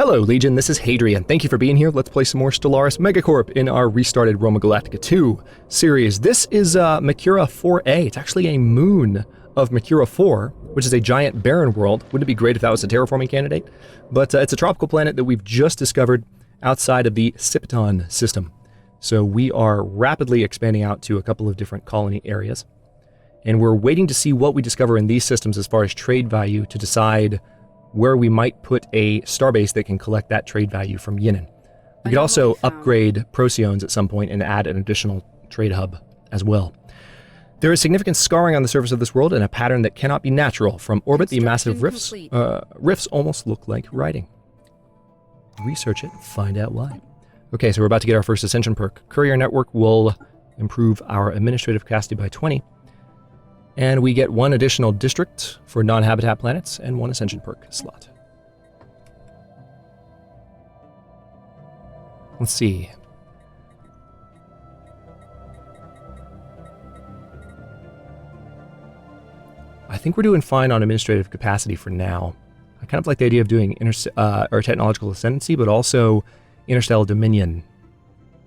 Hello Legion, this is Hadrian. Thank you for being here. Let's play some more Stellaris MegaCorp in our restarted Roma Galactica II series. This is Mercura 4a. It's actually a moon of Mercura 4, which is a giant barren world. Wouldn't it be great if that was a terraforming candidate? But it's a tropical planet that we've just discovered outside of the Scipiton system. So we are rapidly expanding out to a couple of different colony areas. And we're waiting to see what we discover in these systems as far as trade value to decide where we might put a starbase that can collect that trade value from Guin. We could also upgrade Procyons at some point and add an additional trade hub as well. There is significant scarring on the surface of this world in a pattern that cannot be natural. From orbit, the massive rifts almost look like writing. Research it, find out why. Okay, so we're about to get our first ascension perk. Courier network will improve our administrative capacity by 20. And we get one additional district for non-habitat planets and one ascension perk slot. Let's see. I think we're doing fine on administrative capacity for now. I kind of like the idea of doing technological ascendancy, but also interstellar dominion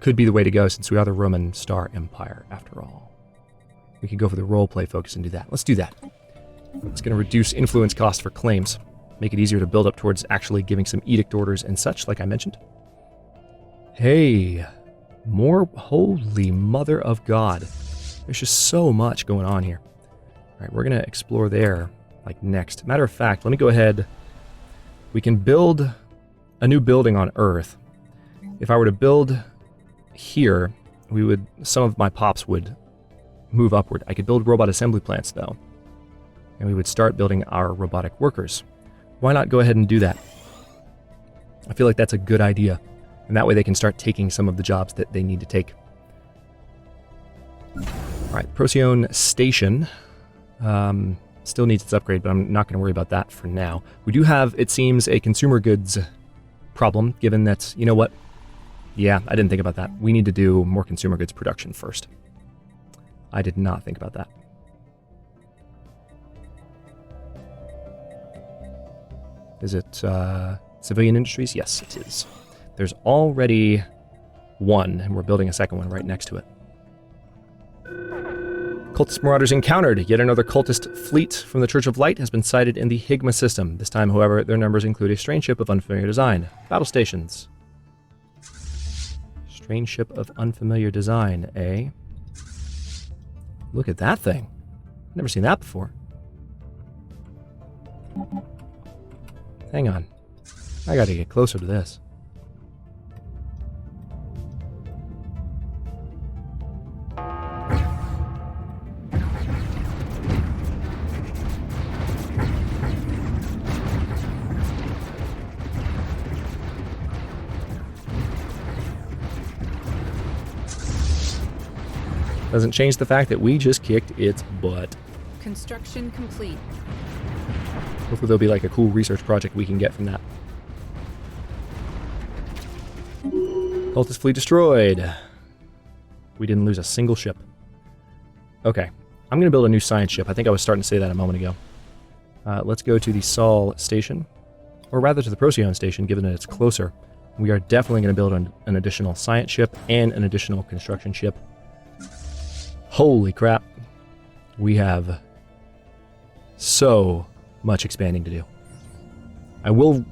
could be the way to go since we are the Roman Star Empire after all. We could go for the roleplay focus and do that. Let's do that. It's going to reduce influence cost for claims, make it easier to build up towards actually giving some edict orders and such, like I mentioned. Hey, more holy mother of God. There's just so much going on here. All right, we're going to explore there, like next. Matter of fact, let me go ahead. We can build a new building on Earth. If I were to build here, some of my pops would move upward. I could build robot assembly plants though, and we would start building our robotic workers. Why not go ahead and do that? I feel like that's a good idea, and that way they can start taking some of the jobs that they need to take. Alright, Procyon Station still needs its upgrade, but I'm not going to worry about that for now. We do have, it seems, a consumer goods problem, given that, you know what? Yeah, I didn't think about that. We need to do more consumer goods production first. I did not think about that. Is it civilian industries? Yes, it is. There's already one, and we're building a second one right next to it. Cultist marauders encountered. Yet another cultist fleet from the Church of Light has been sighted in the Higma system. This time, however, their numbers include a strange ship of unfamiliar design. Battle stations. Strange ship of unfamiliar design, eh? Look at that thing. Never seen that before. Hang on. I gotta get closer to this. Doesn't change the fact that we just kicked its butt. Construction complete. Hopefully there'll be like a cool research project we can get from that. Cultist fleet destroyed. We didn't lose a single ship. Okay, I'm going to build a new science ship. I think I was starting to say that a moment ago. Let's go to the Sol station, or rather to the Procyon station, given that it's closer. We are definitely going to build an additional science ship and an additional construction ship. Holy crap. We have so much expanding to do. I will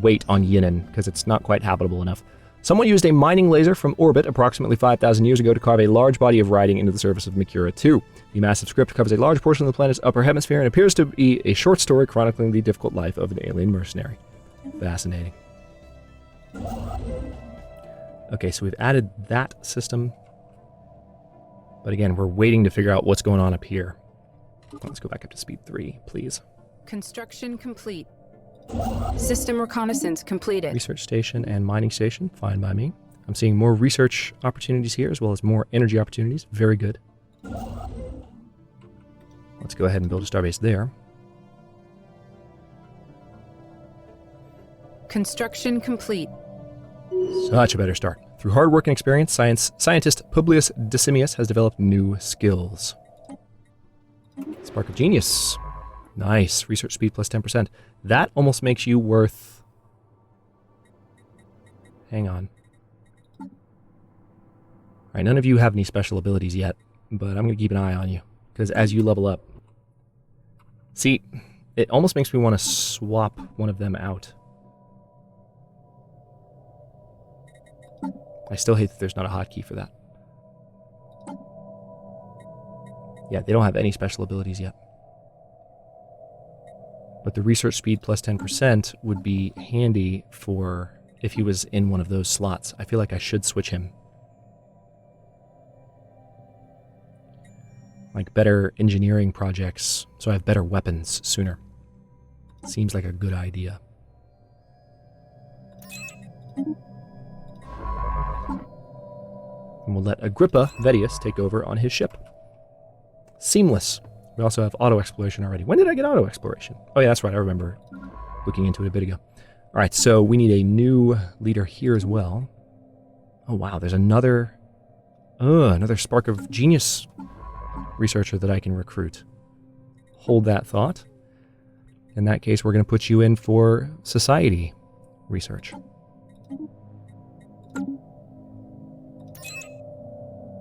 wait on Guin because it's not quite habitable enough. Someone used a mining laser from orbit approximately 5,000 years ago to carve a large body of writing into the surface of Mercura II. The massive script covers a large portion of the planet's upper hemisphere and appears to be a short story chronicling the difficult life of an alien mercenary. Fascinating. Okay, so we've added that system. But again, we're waiting to figure out what's going on up here. Let's go back up to speed 3, please. Construction complete. System reconnaissance completed. Research station and mining station, fine by me. I'm seeing more research opportunities here as well as more energy opportunities. Very good. Let's go ahead and build a starbase there. Construction complete. Such a better start. Through hard work and experience, scientist Publius Decimus has developed new skills. Spark of Genius. Nice. Research speed plus 10%. That almost makes you worth Hang on. Alright, none of you have any special abilities yet, but I'm going to keep an eye on you, because as you level up... See, it almost makes me want to swap one of them out. I still hate that there's not a hotkey for that. Yeah, they don't have any special abilities yet. But the research speed plus 10% would be handy for if he was in one of those slots. I feel like I should switch him. Like better engineering projects, so I have better weapons sooner. Seems like a good idea. And we'll let Agrippa Vedius take over on his ship. Seamless. We also have auto-exploration already. When did I get auto-exploration? Oh yeah, that's right, I remember looking into it a bit ago. Alright, so we need a new leader here as well. Oh wow, there's another spark of genius researcher that I can recruit. Hold that thought. In that case, we're going to put you in for society research.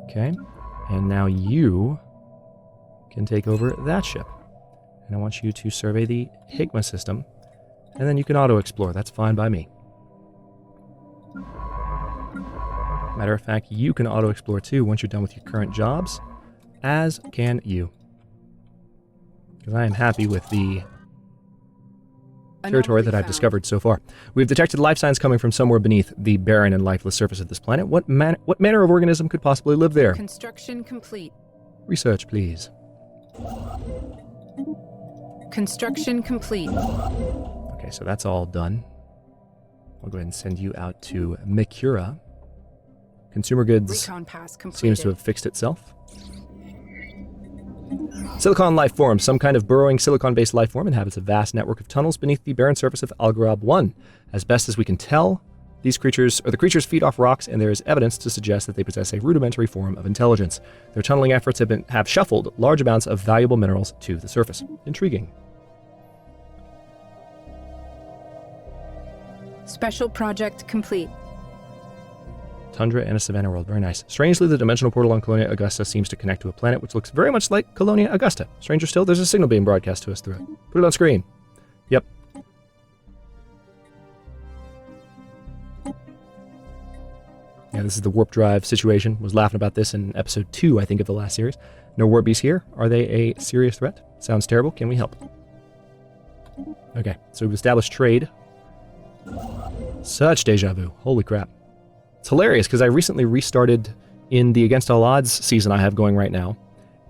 Okay, and now you can take over that ship. And I want you to survey the Higma system, and then you can auto-explore. That's fine by me. Matter of fact, you can auto-explore too once you're done with your current jobs, as can you. Because I am happy with the territory that I've discovered so far. We've detected life signs coming from somewhere beneath the barren and lifeless surface of this planet. What manner of organism could possibly live there? Construction complete. Research, please. Construction complete. Okay, so that's all done. I'll go ahead and send you out to Mikura. Consumer goods Recon pass completed. seems to have fixed itself. Silicon life form. Some kind of burrowing silicon-based life form inhabits a vast network of tunnels beneath the barren surface of Algarab 1. As best as we can tell, the creatures feed off rocks, and there is evidence to suggest that they possess a rudimentary form of intelligence. Their tunneling efforts have shuffled large amounts of valuable minerals to the surface. Intriguing. Special project complete. Tundra and a savanna world. Very nice. Strangely, the dimensional portal on Colonia Augusta seems to connect to a planet which looks very much like Colonia Augusta. Stranger still, there's a signal being broadcast to us through it. Put it on screen. Yep. Yeah, this is the warp drive situation. Was laughing about this in episode 2, I think, of the last series. No warp beasts here. Are they a serious threat? Sounds terrible. Can we help? Okay, so we've established trade. Such deja vu. Holy crap. It's hilarious because I recently restarted in the Against All Odds season I have going right now,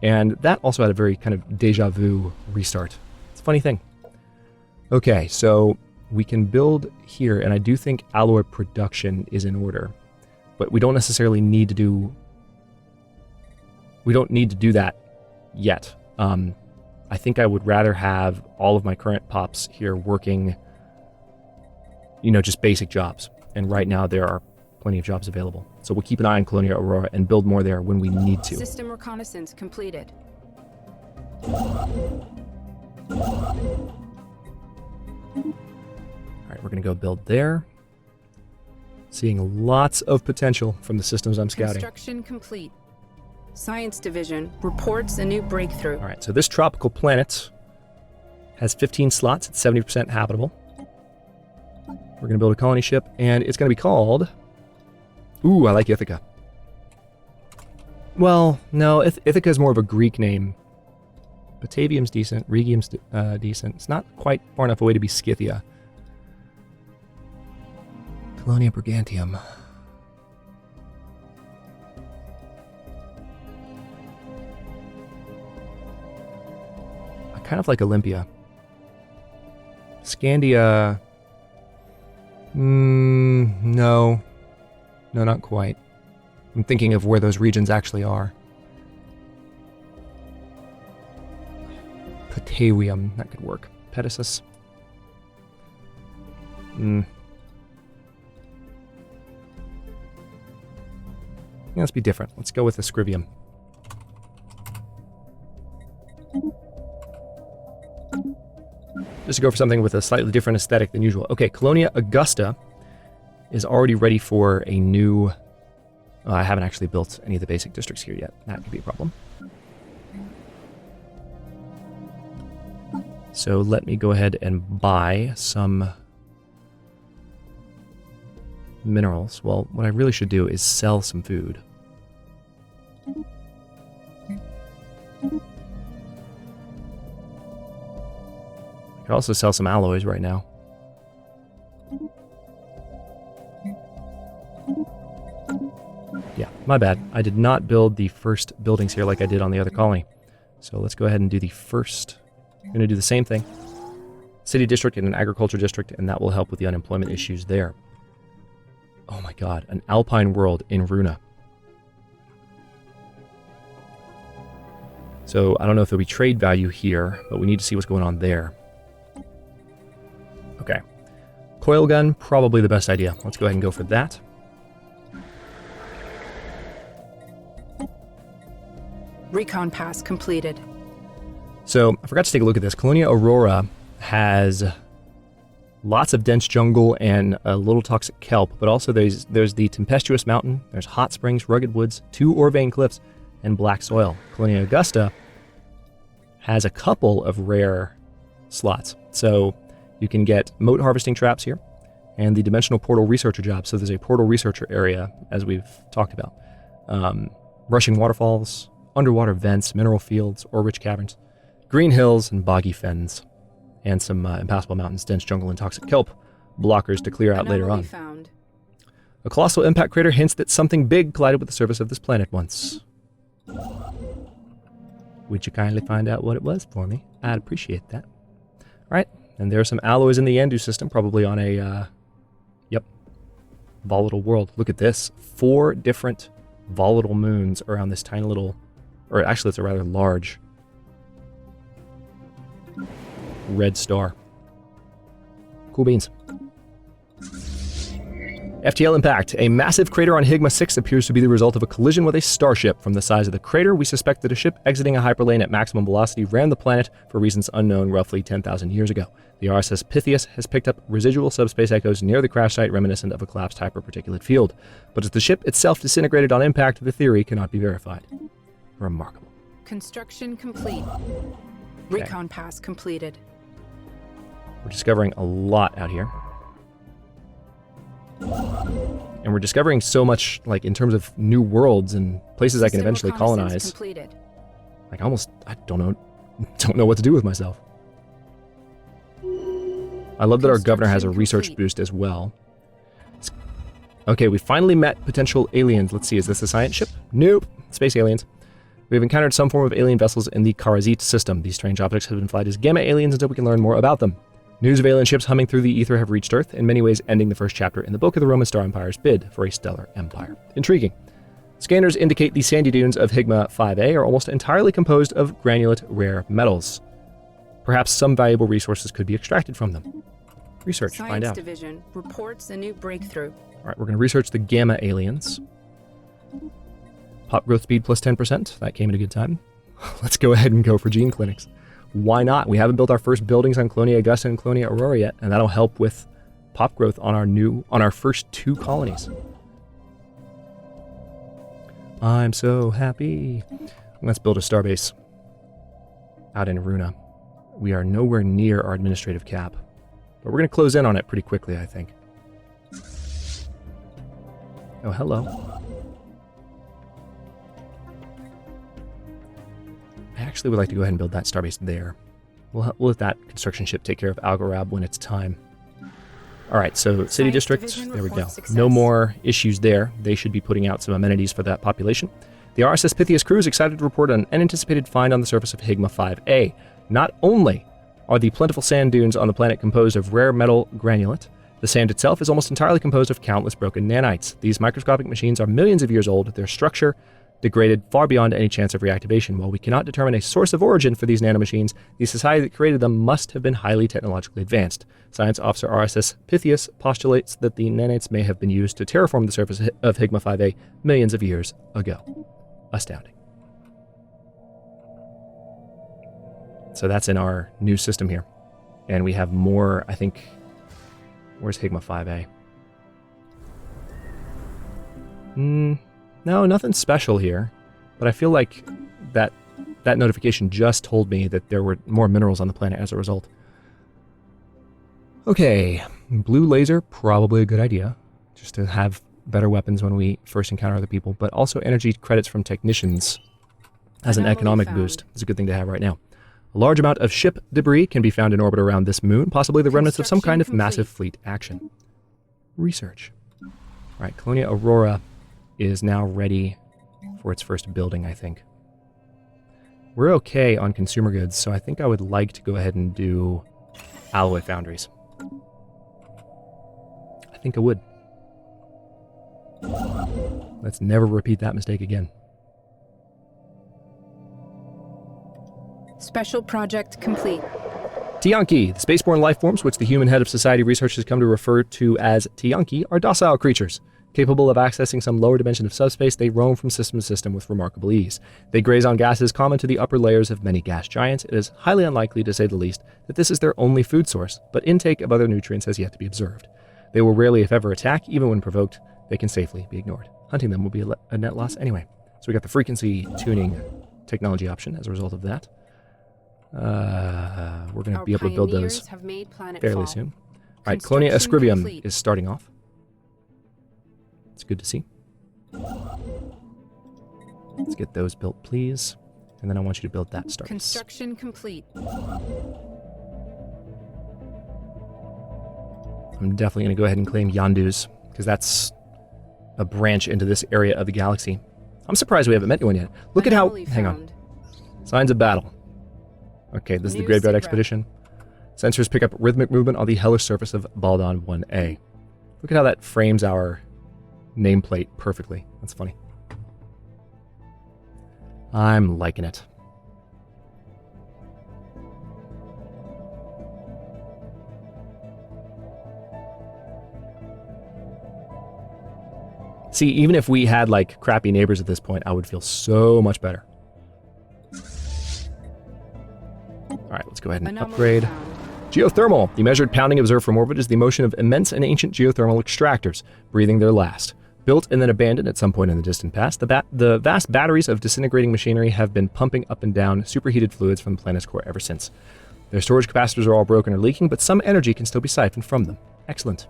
and that also had a very kind of deja vu restart. It's a funny thing. Okay, so we can build here, and I do think alloy production is in order, but we don't necessarily need to do... We don't need to do that yet. I think I would rather have all of my current pops here working, you know, just basic jobs. And right now there are plenty of jobs available. So we'll keep an eye on Colonia Aurora and build more there when we need to. System reconnaissance completed. Alright, we're going to go build there. Seeing lots of potential from the systems I'm scouting. Construction complete. Science Division reports a new breakthrough. Alright, so this tropical planet has 15 slots. It's 70% habitable. We're going to build a colony ship, and it's going to be called... Ooh, I like Ithaca. Well, no, Ithaca is more of a Greek name. Batavium's decent, Rhegium's decent. It's not quite far enough away to be Scythia. Colonia Brigantium. I kind of like Olympia. Scandia... no. No, not quite. I'm thinking of where those regions actually are. Patavium, that could work. Pedisus. Yeah, let's be different. Let's go with Ascrivium. Just to go for something with a slightly different aesthetic than usual. Okay, Colonia Augusta is already ready for a new... I haven't actually built any of the basic districts here yet. That could be a problem. So let me go ahead and buy some minerals. Well, what I really should do is sell some food. I could also sell some alloys right now. Yeah, my bad. I did not build the first buildings here like I did on the other colony. So let's go ahead and do the first. I'm going to do the same thing. City district and an agriculture district, and that will help with the unemployment issues there. Oh my god, an alpine world in Runa. So I don't know if there'll be trade value here, but we need to see what's going on there. Okay. Coil gun, probably the best idea. Let's go ahead and go for that. Recon pass completed. So I forgot to take a look at this. Colonia Aurora has lots of dense jungle and a little toxic kelp, but also there's the tempestuous mountain, there's hot springs, rugged woods, 2 ore vein cliffs, and black soil. Colonia Augusta has a couple of rare slots. So you can get moat harvesting traps here and the dimensional portal researcher job. So there's a portal researcher area, as we've talked about. Rushing waterfalls, underwater vents, mineral fields, ore-rich caverns, green hills and boggy fens, and some impassable mountains, dense jungle, and toxic kelp blockers to clear out later on. Found. A colossal impact crater hints that something big collided with the surface of this planet once. Would you kindly find out what it was for me? I'd appreciate that. All right, and there are some alloys in the Yandu system, probably on a, volatile world. Look at this. 4 different volatile moons around this tiny little, or actually it's a rather large red star. Cool beans. FTL impact. A massive crater on Higma 6 appears to be the result of a collision with a starship. From the size of the crater, we suspect that a ship exiting a hyperlane at maximum velocity ran the planet for reasons unknown roughly 10,000 years ago. The RSS Pythias has picked up residual subspace echoes near the crash site reminiscent of a collapsed hyperparticulate field. But as the ship itself disintegrated on impact, the theory cannot be verified. Remarkable. Construction complete. Recon pass completed. We're discovering a lot out here. And we're discovering so much, like, in terms of new worlds and places I can eventually colonize. Completed. Like, I don't know what to do with myself. I love that our governor has a research boost as well. Okay, we finally met potential aliens. Let's see, is this a science ship? Nope. Space aliens. We have encountered some form of alien vessels in the Karazit system. These strange objects have been flagged as gamma aliens until we can learn more about them. News of alien ships humming through the ether have reached Earth, in many ways ending the first chapter in the book of the Roman Star Empire's bid for a stellar empire. Intriguing. Scanners indicate the sandy dunes of Higma 5A are almost entirely composed of granulate rare metals. Perhaps some valuable resources could be extracted from them. Research, find out. Science Division reports a new breakthrough. All right, we're going to research the gamma aliens. Pop growth speed plus 10%. That came at a good time. Let's go ahead and go for gene clinics. Why not? We haven't built our first buildings on Colonia Augusta and Colonia Aurora yet, and that'll help with pop growth on our first 2 colonies. I'm so happy. Let's build a starbase out in Runa. We are nowhere near our administrative cap, but we're going to close in on it pretty quickly, I think. Oh, hello. I actually would like to go ahead and build that starbase there. We'll let that construction ship take care of Algorab when it's time. All right, so city district, there we go. No more issues there. They should be putting out some amenities for that population. The RSS Pythias crew is excited to report an unanticipated find on the surface of Higma 5A. Not only are the plentiful sand dunes on the planet composed of rare metal granulate, the sand itself is almost entirely composed of countless broken nanites. These microscopic machines are millions of years old, their structure degraded far beyond any chance of reactivation. While we cannot determine a source of origin for these nanomachines, the society that created them must have been highly technologically advanced. Science Officer RSS Pythias postulates that the nanites may have been used to terraform the surface of Higma 5A millions of years ago. Astounding. So that's in our new system here. And we have more, I think... Where's Higma 5A? No, nothing special here. But I feel like that notification just told me that there were more minerals on the planet as a result. Okay, blue laser, probably a good idea. Just to have better weapons when we first encounter other people. But also energy credits from technicians as an economic boost. It's a good thing to have right now. A large amount of ship debris can be found in orbit around this moon, possibly the remnants of some kind of massive fleet action. Research. Alright, Colonia Aurora is now ready for its first building, I think. We're okay on consumer goods, so I think I would like to go ahead and do alloy foundries. I think I would. Let's never repeat that mistake again. Special project complete. Tiyanki, the spaceborne life forms which the human head of society research has come to refer to as Tiyanki, are docile creatures. Capable of accessing some lower dimension of subspace, they roam from system to system with remarkable ease. They graze on gases common to the upper layers of many gas giants. It is highly unlikely, to say the least, that this is their only food source, but intake of other nutrients has yet to be observed. They will rarely, if ever, attack. Even when provoked, they can safely be ignored. Hunting them will be a net loss anyway. So we got the frequency tuning technology option as a result of that. We're going to be able to build those fairly soon. All right, Colonia Escribium is starting off. It's good to see. Let's get those built, please. And then I want you to build that start. Construction complete. I'm definitely going to go ahead and claim Yondu's, because that's a branch into this area of the galaxy. I'm surprised we haven't met anyone yet. Look at how... Hang on. Signs of battle. Okay, this is the Graveyard Expedition. Sensors pick up rhythmic movement on the hellish surface of Baldon 1A. Look at how that frames our nameplate perfectly. That's funny. I'm liking it. See, even if we had, like, crappy neighbors at this point, I would feel so much better. Alright, let's go ahead and upgrade. Geothermal. The measured pounding observed from orbit is the motion of immense and ancient geothermal extractors, breathing their last. Built and then abandoned at some point in the distant past, the vast batteries of disintegrating machinery have been pumping up and down superheated fluids from the planet's core ever since. Their storage capacitors are all broken or leaking, but some energy can still be siphoned from them. Excellent.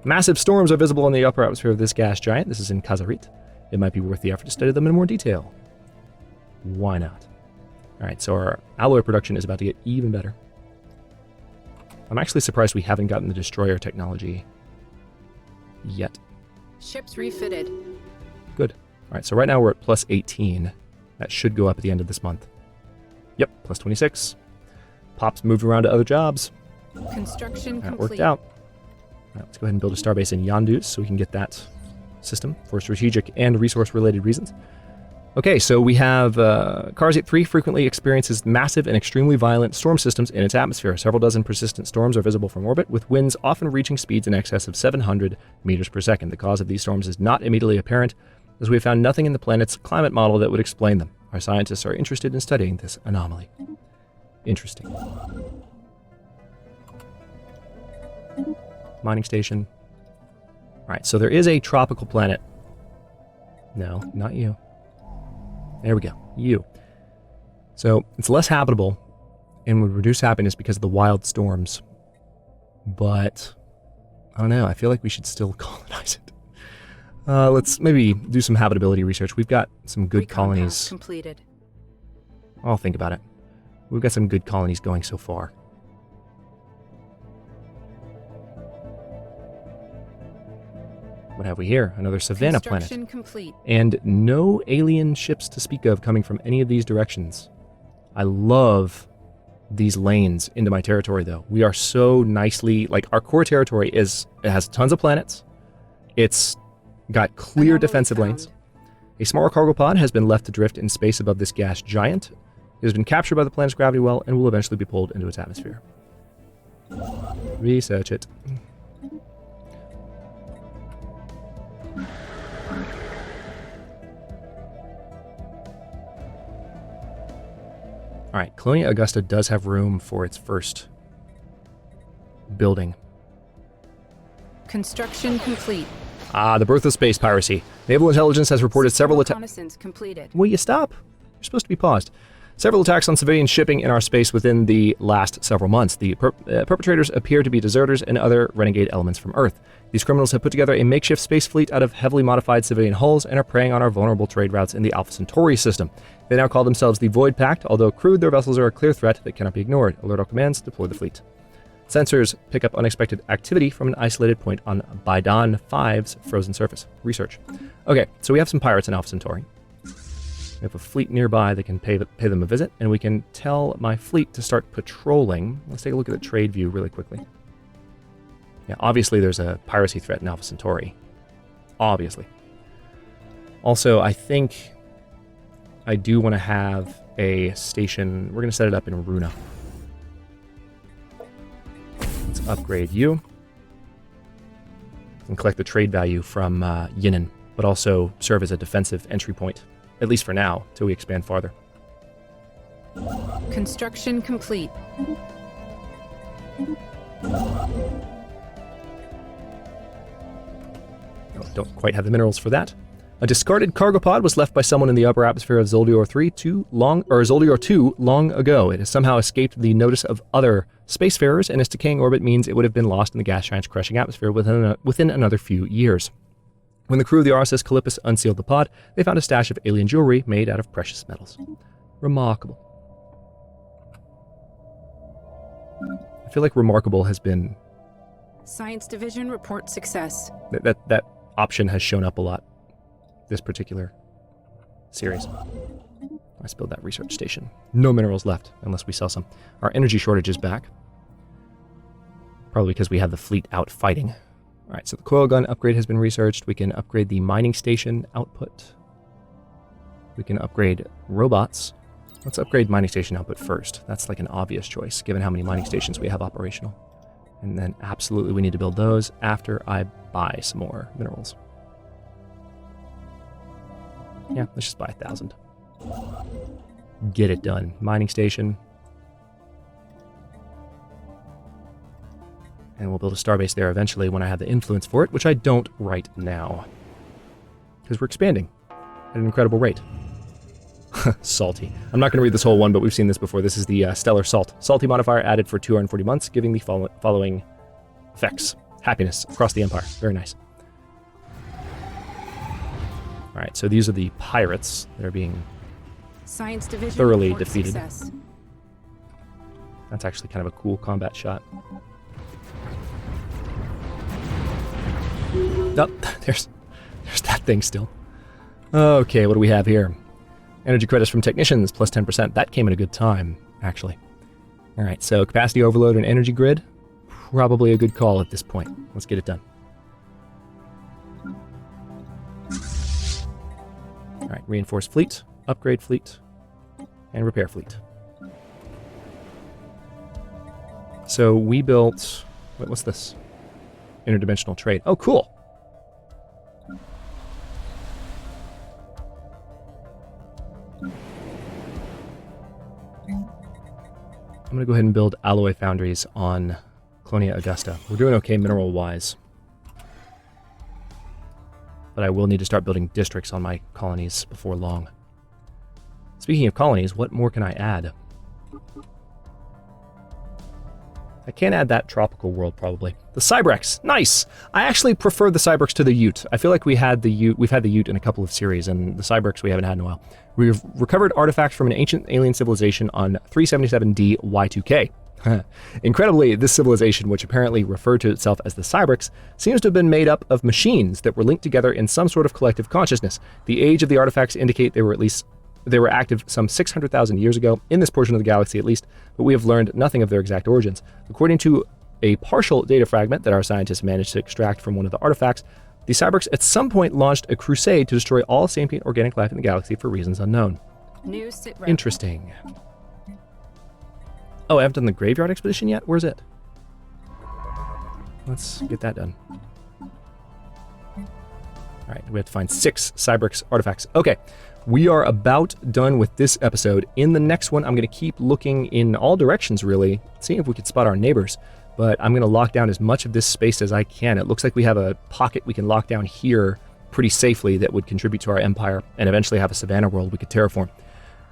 Massive storms are visible in the upper atmosphere of this gas giant. This is in Kazarit. It might be worth the effort to study them in more detail. Why not? Alright, so our alloy production is about to get even better. I'm actually surprised we haven't gotten the destroyer technology yet. Ships refitted. Good. Alright, so right now we're at plus 18. That should go up at the end of this month. Yep, plus 26. Pop's moved around to other jobs. Construction that complete. Worked out. Alright, let's go ahead and build a starbase in Yondu so we can get that system for strategic and resource-related reasons. Okay, so we have Karzit 3 frequently experiences massive and extremely violent storm systems in its atmosphere. Several dozen persistent storms are visible from orbit, with winds often reaching speeds in excess of 700 meters per second. The cause of these storms is not immediately apparent, as we have found nothing in the planet's climate model that would explain them. Our scientists are interested in studying this anomaly. Interesting. Mining station. Alright, so there is a tropical planet. No, not you. There we go. You. So, it's less habitable and would reduce happiness because of the wild storms. But, I don't know. I feel like we should still colonize it. Let's maybe do some habitability research. We've got some good colonies. Completed. I'll think about it. We've got some good colonies going so far. What have we here? Another savannah planet. Complete. And no alien ships to speak of coming from any of these directions. I love these lanes into my territory, though. We are so nicely... Like, our core territory it has tons of planets. It's got clear defensive lanes. A smaller cargo pod has been left to drift in space above this gas giant. It has been captured by the planet's gravity well and will eventually be pulled into its atmosphere. Research it. Alright, Colonia Augusta does have room for its first building. Construction complete. Ah, the birth of space piracy. Naval intelligence has reported several attacks. Reconnaissance completed. Will you stop? You're supposed to be paused. Several attacks on civilian shipping in our space within the last several months. The perpetrators appear to be deserters and other renegade elements from Earth. These criminals have put together a makeshift space fleet out of heavily modified civilian hulls and are preying on our vulnerable trade routes in the Alpha Centauri system. They now call themselves the Void Pact. Although crewed, their vessels are a clear threat that cannot be ignored. Alert all commands, deploy the fleet. Sensors pick up unexpected activity from an isolated point on Baidan 5's frozen surface. Research. Okay, so we have some pirates in Alpha Centauri. We have a fleet nearby that can pay them a visit, and we can tell my fleet to start patrolling. Let's take a look at the trade view really quickly. Yeah, obviously there's a piracy threat in Alpha Centauri. Obviously. Also, I think I do want to have a station. We're going to set it up in Runa. Let's upgrade you. And collect the trade value from Yinin, but also serve as a defensive entry point. At least for now, till we expand farther. Construction complete. Don't quite have the minerals for that. A discarded cargo pod was left by someone in the upper atmosphere of Zoldyor 2 long ago. It has somehow escaped the notice of other spacefarers, and its decaying orbit means it would have been lost in the gas giant's crushing atmosphere within another few years. When the crew of the RSS Calypus unsealed the pod, they found a stash of alien jewelry made out of precious metals. Remarkable. I feel like remarkable has been... Science Division report success. That option has shown up a lot this particular series. I spilled that research station. No minerals left, unless we sell some. Our energy shortage is back. Probably because we have the fleet out fighting. Alright, so the coil gun upgrade has been researched. We can upgrade the mining station output. We can upgrade robots. Let's upgrade mining station output first. That's like an obvious choice, given how many mining stations we have operational. And then absolutely we need to build those after I buy some more minerals. Yeah, let's just buy 1,000. Get it done. Mining station. And we'll build a starbase there eventually when I have the influence for it, which I don't right now. Because we're expanding at an incredible rate. Salty. I'm not going to read this whole one, but we've seen this before. This is the Stellar Salt. Salty modifier added for 240 months, giving the following effects. Happiness across the Empire. Very nice. Alright, so these are the pirates that are being Science Division thoroughly report defeated. Success. That's actually kind of a cool combat shot. Oh, there's that thing still. Okay, what do we have here? Energy credits from technicians, plus 10%. That came at a good time, actually. Alright, so capacity overload and energy grid. Probably a good call at this point. Let's get it done. Alright, reinforce fleet, upgrade fleet, and repair fleet. So we built... what's this? Interdimensional trade. Oh, cool. I'm going to go ahead and build alloy foundries on Colonia Augusta. We're doing okay mineral-wise. But I will need to start building districts on my colonies before long. Speaking of colonies, what more can I add? I can't add that tropical world, probably. The Cybrex, nice! I actually prefer the Cybrex to the Ute. I feel like we've had the Ute in a couple of series, and the Cybrex we haven't had in a while. We've recovered artifacts from an ancient alien civilization on 377D Y2K. Incredibly, this civilization, which apparently referred to itself as the Cybrex, seems to have been made up of machines that were linked together in some sort of collective consciousness. The age of the artifacts indicate they were active some 600,000 years ago, in this portion of the galaxy at least, but we have learned nothing of their exact origins. According to a partial data fragment that our scientists managed to extract from one of the artifacts, the Cybrex at some point launched a crusade to destroy all sentient organic life in the galaxy for reasons unknown. New sit rep. Interesting. Oh, I haven't done the graveyard expedition yet? Where's it? Let's get that done. Alright, we have to find 6 Cybrex artifacts. Okay. We are about done with this episode. In the next one, I'm going to keep looking in all directions, really, seeing if we could spot our neighbors. but I'm going to lock down as much of this space as I can. It looks like we have a pocket we can lock down here pretty safely that would contribute to our empire and eventually have a Savannah world we could terraform.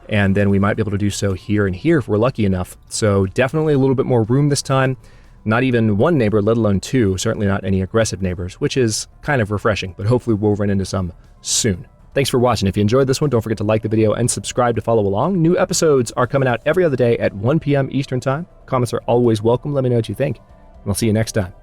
And then we might be able to do so here and here if we're lucky enough. So definitely a little bit more room this time. Not even one neighbor, let alone two. Certainly not any aggressive neighbors, which is kind of refreshing, but hopefully we'll run into some soon. Thanks for watching. If you enjoyed this one, don't forget to like the video and subscribe to follow along. New episodes are coming out every other day at 1 p.m. Eastern Time. Comments are always welcome. Let me know what you think, and I'll see you next time.